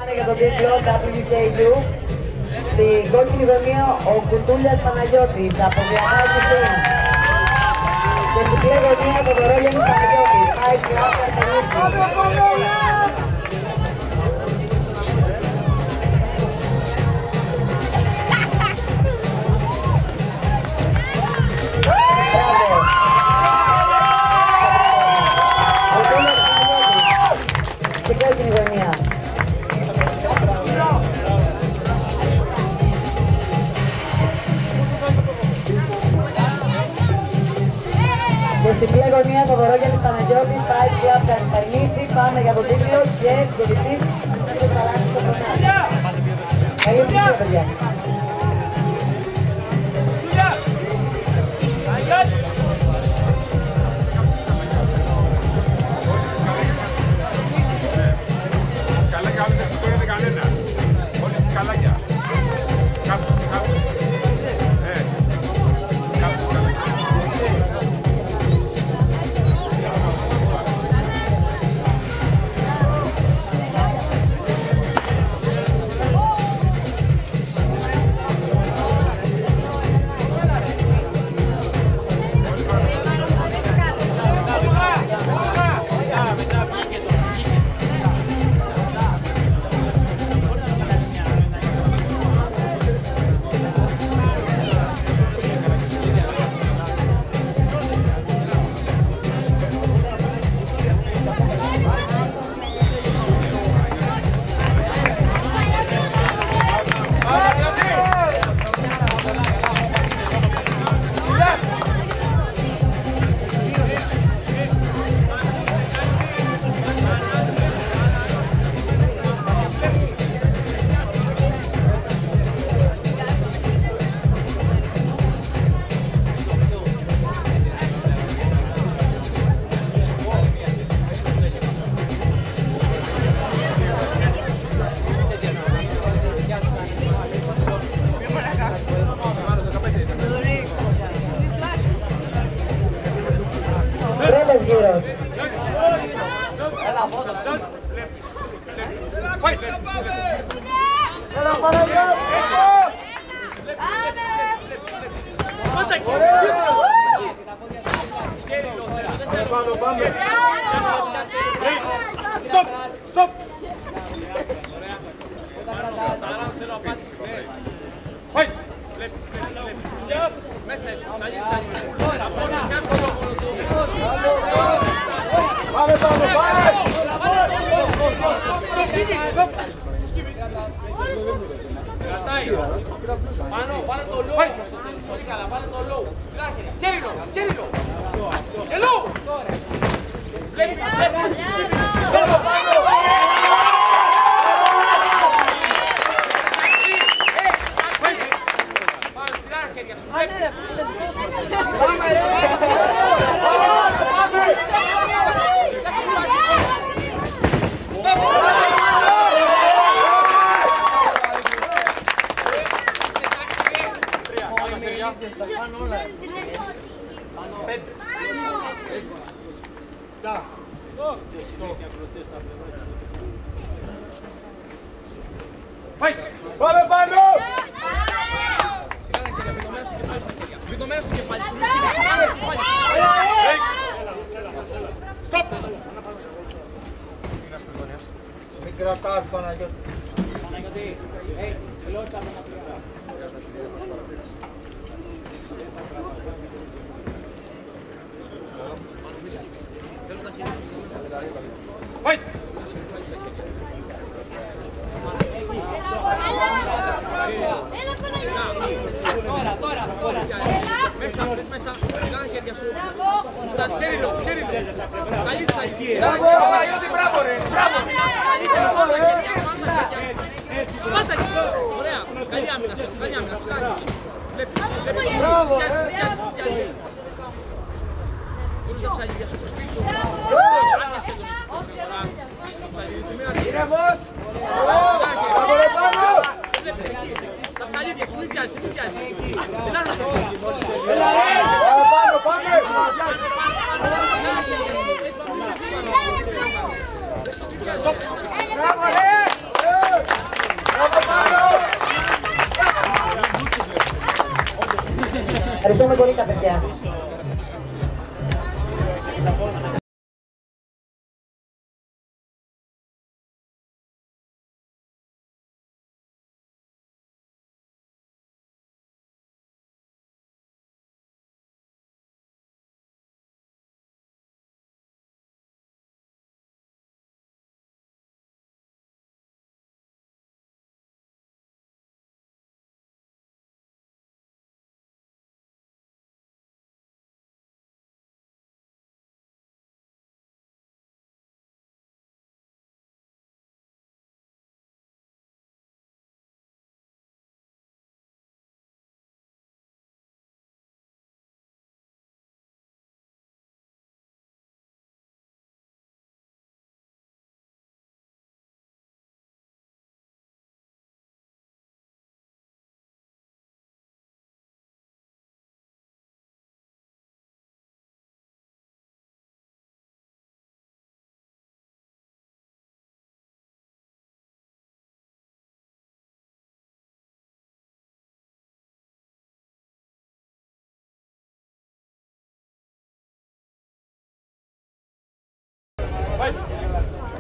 πάνε για τον τίτλο WKU. Στην κόκκινη γωνία ο Κουτούλιας Παναγιώτης από Διαμάχη Team. Και στην μπλε γωνία ο Δωρόγιαννης Παναγιώτης. High Club Αρτεμίση. Στην κόκκινη γωνία. Και στην μπλε γωνία το Δωρόγιαννης Παναγιώτης, Fight Club Καρπαρνίτσι, πάμε για τον τίτλο και διαιτητής ο Καλάνης ο Προνάς. Καλή επιτυχία, παιδιά. Τρίτος γύρος. Stop! Fight! Μέσα έτσι, πάμε, πάμε, πάμε! Κρατάει. Πάνω, βάλε το low. Πολύ καλά, βάλε το low. Κέριλο, κέριλο. Hello! Βλέπεις, βλέπεις. Πάνω, πάνω! Πάμε ρε! Πάμε! Πάμε πάνω! Stop! Μην κρατάς Παναγιώτη. Παναγιώτη, ελότσα από τα πλευρά. Fight! Τώρα. Μέσα, κάνε χέρια σου. Κέριλο. Καλύτερα εκεί. Παναγιώτη, μπράβο ρε. Μπράβο. Πάτα εκεί. Ωραία. Καλή άμυνα. Μπράβο. Ήρεμος. Τα ψαλίδια σου, μην πιάσεις. Πάμε. Μπράβο, ρε! τα παιδιά.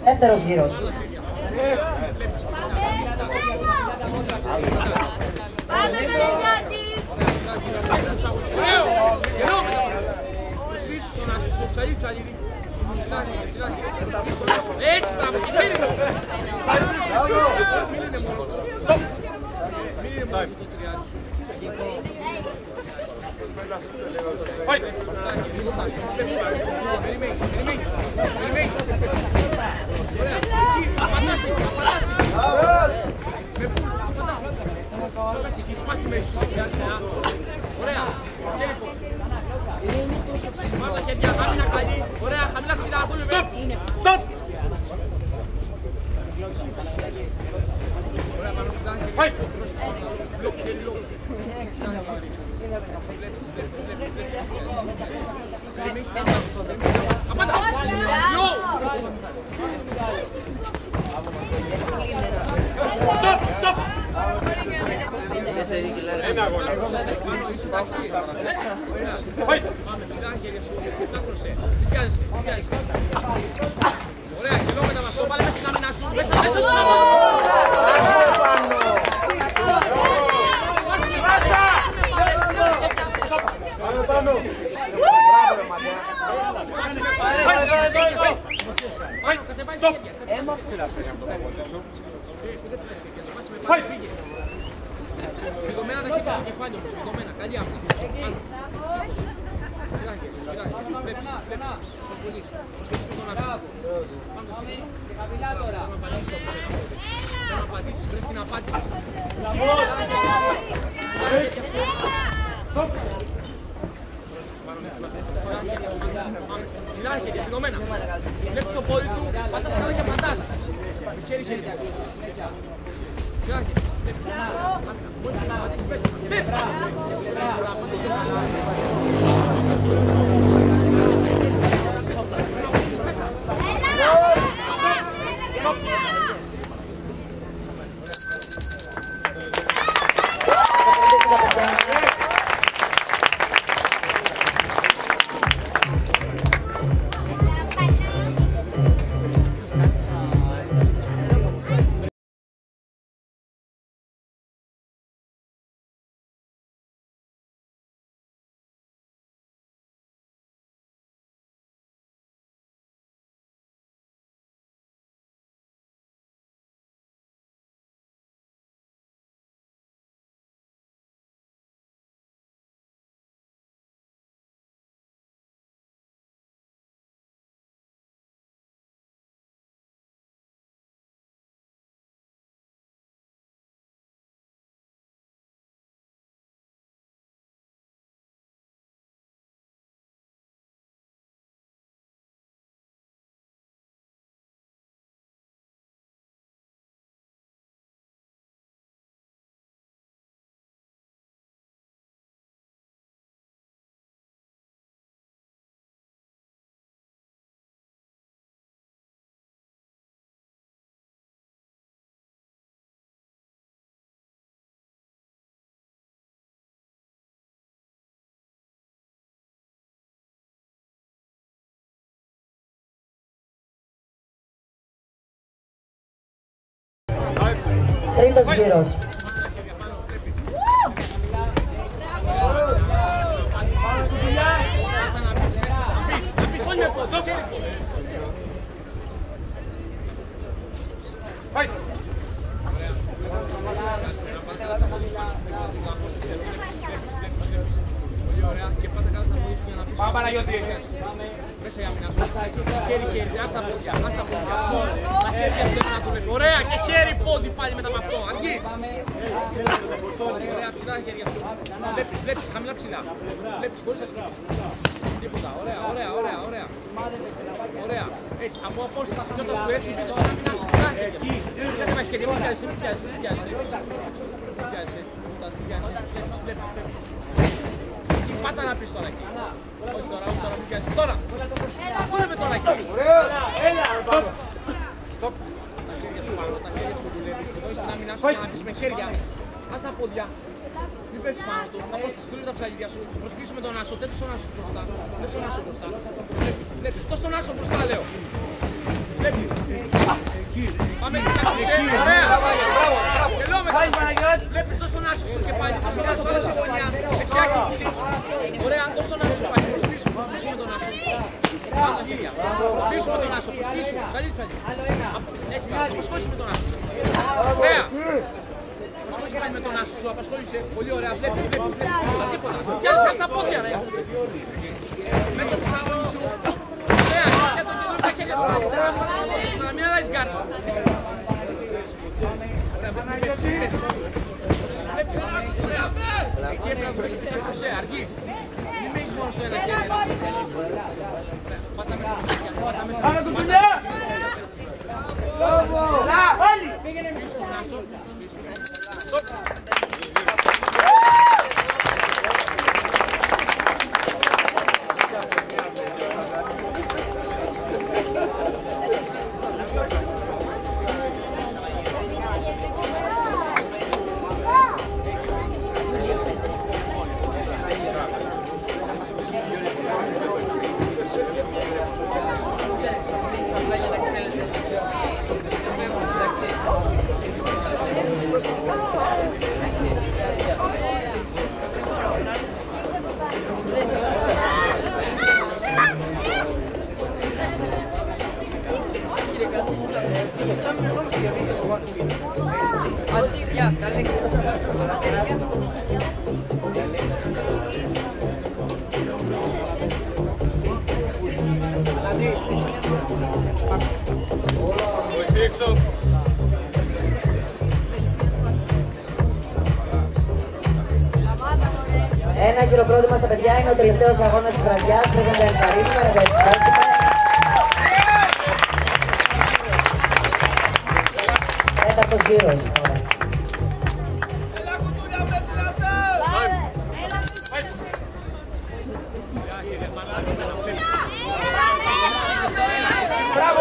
Δεύτερος γύρος. Πάμε Μελεγιάτη! Έτσι πάμε, Stop! Fight! Stop! Stop! Ένα αγώνα. Fight! Ωραία, χιλιόμετρα με αυτό, βάλε μέσα στην άμυνα σου, μέσα στην άμυνα. Πάμε πάνω. Stop! Φυγωμένα τα κοίτα στο κεφάλι μου, φυγωμένα, καλή άμυνα. Χαμηλά τώρα. Θέλω να πατήσεις, βρες την απάντηση. Μιλάει χέρια, φυγωμένα. Βλέπεις το πόδι του, πατάς καλά και πατάς. Χέρι, χέρι. Μιλάει χέρια. Μπορείς να πατήσεις. Τρίτος γύρος. Πάμε Παναγιώτη. Μέσα για μηνά σου. Χέρι, ας τα πόδια. Τα χέρια σου να το βλέπει. Ωραία και χέρι πόντι πάλι μετά με αυτό. Αργείς. Ωραία, ψηλά τα χέρια σου. Βλέπεις, χαμηλά ψηλά. Βλέπεις, χωρίς ασκήσεις. Τίποτα, ωραία. Ωραία. Έτσι, από απόσταση και όταν σου έρθει, να μηνάς σου ψηλά χέρια. Δεν βάζεις χέρια, μην πιάσεις. Πάτα να πεις τώρα εκεί. Όχι τώρα, μην πιάσεις. Τώρα! Κούνε τώρα εκεί. Έλα! Στοπ! Τα χέρια σου πάνω, τα χέρια σου δουλεύεις. Εδώ είσαι να μηνάς σου για να πεις με χέρια. Ας τα πόδια. Μην πέφτεις πάνω του. Θα πω στους τα ψαλίδια σου. Προσπίσου με τον άσο. Τέτοιος τον άσο μπροστά. Δες τον άσο μπροστά. Βλέπεις. Δες τον άσο μπροστά λέω. Βλέπεις. Πάμε εκεί να πεις. Ωραία. Γελώ μετά. Βλέπεις δώσ' τον άσο σου και πάλι. Δώσ' τον άσο, άλλαξε γωνιά. Δεξιά κίνηση. Ωραία, δώσ' τον άσο πάλι. Προσπίσου με τον άσο. Πάνω χέρια. Προσπίσου με τον άσο. Προσπίσου. Ψαλίδι. Έτσι πάμε. Απασχόλησε με τον άσο. Ωραία. Απασχόλησε πάλι με τον άσο σου. Απασχόλησε. Πολύ ωραία. Βλέπεις. Τίποτα. Πιάσε τα πόδια ρε. Μέσα του αγώνι σου. Ωραία. Πιάσε τον κέντρο τα χέρια σου. Να μην αλλάζεις κάρτα. Εκεί έπρεπε να βρεις τα κροσέ, αργείς. Μην μείνεις μόνο στο ένα χέρι. Πάτα μέσα με χέρια, πάτα μέσα. Πάμε κουκουλιά! Όλοι! Πίσω στον άσο. Ένα χειροκρότημα στα παιδιά, είναι ο τελευταίος αγώνας της βραδιάς. Πρέπει να τα ενθαρρύνουμε, να τα εξετάσουμε. Τέταρτος γύρος. Μπράβο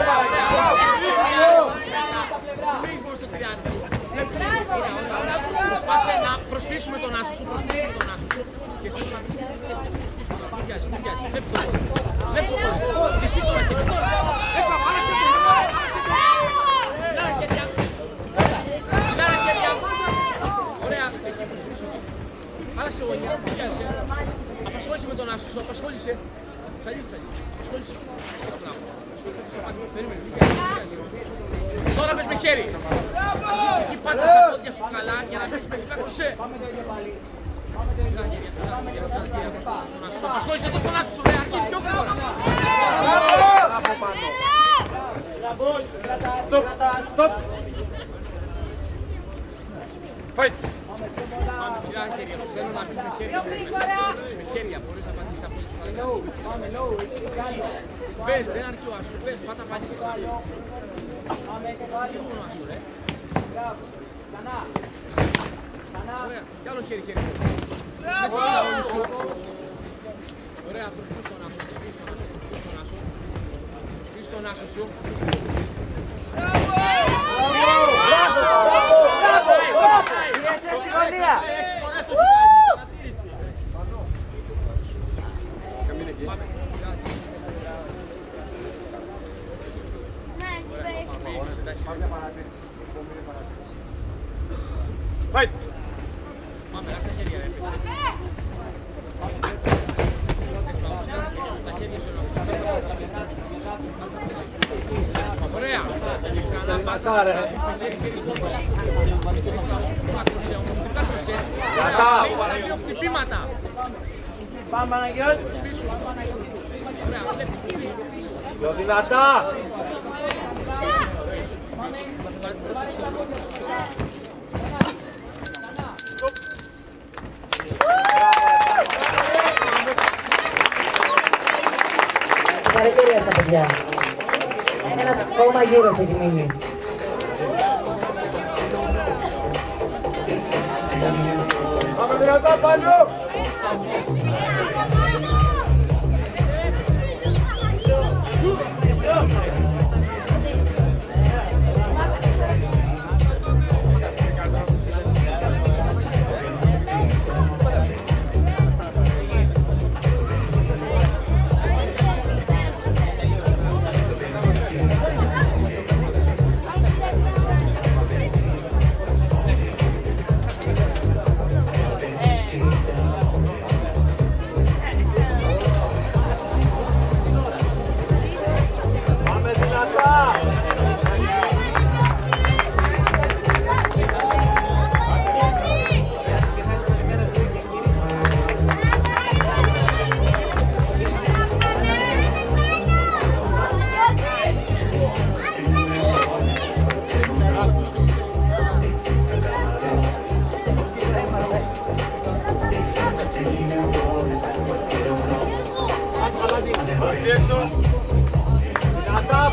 Προσπάθησε να προσπίσουμε τον άσο σου, και εσύ να πεις βλέπεις το πόδι, και εσύ τώρα, έπρεπε, άλλαξε το Μιλάρα χέρια, ωραία, εκεί προσπίσου, άλλαξε γωνιά, απασχόλησε με τον άσο σου, απασχόλησε, απασχόλησε, τώρα πες με χέρι. Εκεί πάντα στα πόδια σου καλά για να πεις με χέρι κροσέ. Απασχόλησε το στον άσο σου, ρε, αρχίζει πιο γρήγορα. Στοπ! Φάιτ! Πάμε ψηλά χέρια σου, θέλω να πεις με χέρια. Με χέρια, μπορείς να πατήσεις τα πόδια σου καλά. Πες, δεν αρκεί ο άσος, πες, πάτα πάλι. Τι μόνο άσο, ρε. Ωραία, κι άλλο χέρι. Μέσα στο αγώνι σου. Ωραία, προσπίς τον άσο, προσπίς τον άσο σου. Είσαι στη γωνία! Fight! Πάμε, στα χέρια, ρε. Στα χέρια σου, ωραία. Δυνατά, ρε. Τα δύο χτυπήματα. Πάμε, Παναγιώτη. Πιο δυνατά. Συγχαρητήρια στα παιδιά. Ένας ακόμα γύρος έχει μείνει. Πάμε δυνατά πάνω.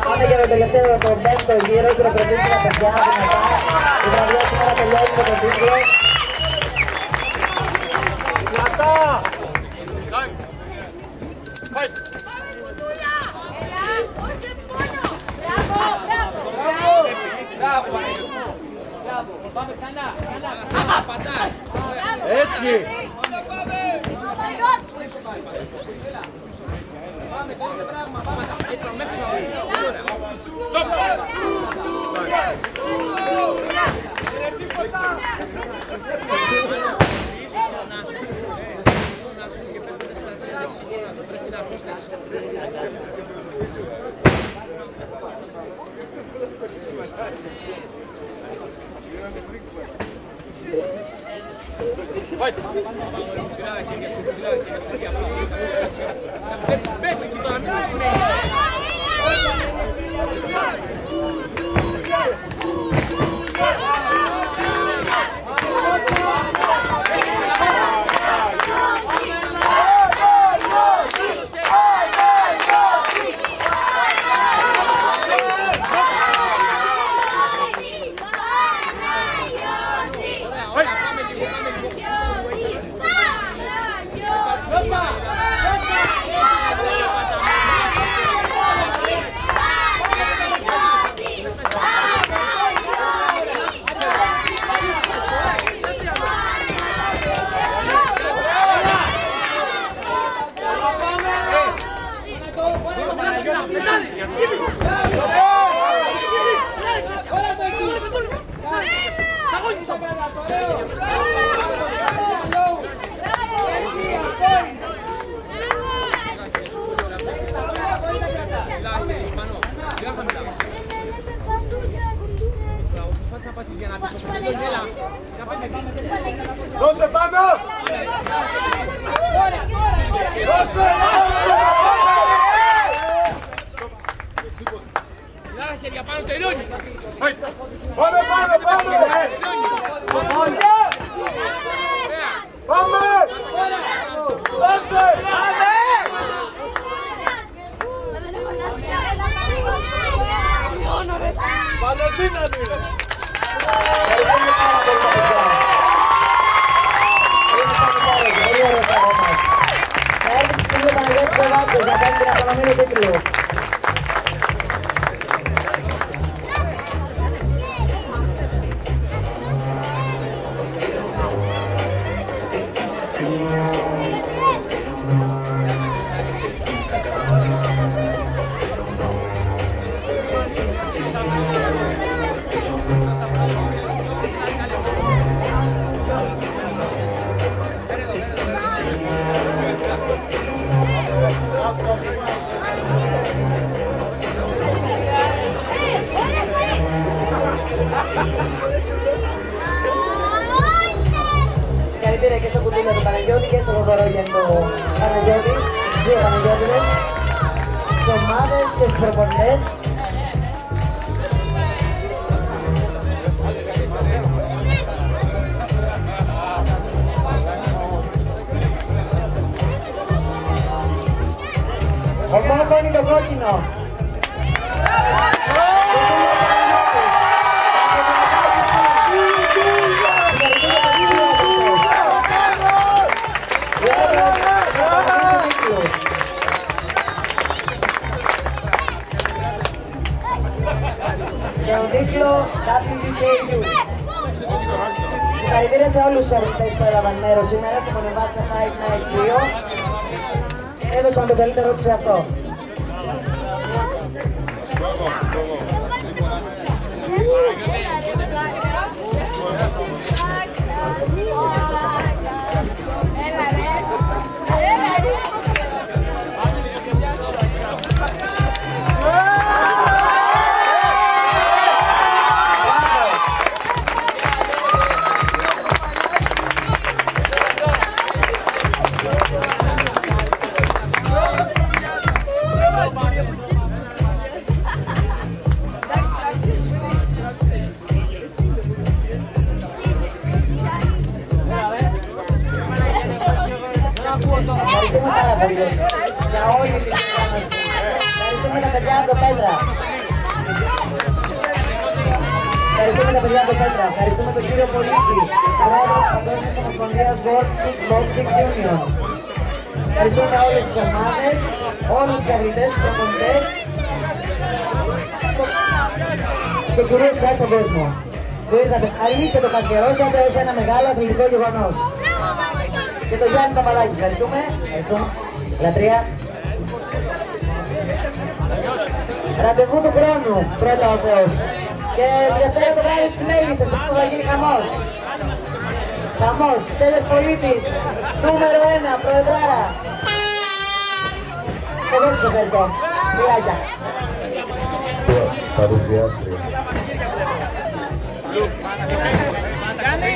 Πάμε για το τελευταίο, το πέμπτο γύρο, χειροκροτήστε τα παιδιά δυνατά. Η βραδιά σήμερα τελειώνει με τον τίτλο. Δυνατά. Πάμε ξανά. Έτσι. Πάμε, κάνετε πράγμα. Πάμε, έτσι μέσα σου. Στοπ. Είναι τίποτα. Πες εκεί τώρα, μην Δώσε πάνω! Δώσε! Λάρα χέρια πάνω, τελειώνει! Πάμε, πάμε, πάμε! Πάμε! Δώσε! Πάμε δύναμη! Πολύ ωραίος αγώνας. Θα έρθει στη στιγμή ο Παναγιώτης Κολάκος να κάνει την απονομή του τίτλου. δώρο για το Παναγιώτη, τους δύο Παναγιώτηδες, τις ομάδες και στους προπονητές. Ο Μόκο είναι το κόκκινο. Για τον τίτλο WKU. Συγχαρητήρια σε όλους τους αθλητές που έλαβαν μέρος σήμερα στο Μονεβάσκα Fight Night 2. Έδωσαν το καλύτερό τους σε αυτό. Ευχαριστούμε πάρα πολύ για όλη την οργάνωση. Ευχαριστούμε τα παιδιά από το Πέτρα. Ευχαριστούμε τα παιδιά από το Πέτρα. Ευχαριστούμε τον κύριο Πολίτη, πρόεδρο της Παγκόσμιας Ομοσπονδίας World Kickboxing Union. Ευχαριστούμε όλες τις ομάδες, όλους τους αθλητές, τους προπονητές και κυρίως εσάς τον κόσμο που ήρθατε πάλι και το καθιερώσατε ως ένα μεγάλο αθλητικό γεγονός. Και το Γιάννη Ταπαλάκη, ευχαριστούμε. Ευχαριστούμε. Λατρεία. Ραντεβού του χρόνου, πρώτα ο Θεός. Και Δευτέρα το βράδυ στις Μέλισσες, όπου θα γίνει χαμός. Χαμός, Στέλιος Πολίτης, νούμερο 1, Προεδράρα. Εγώ σας ευχαριστώ. Φιλάκια. Γιάννη.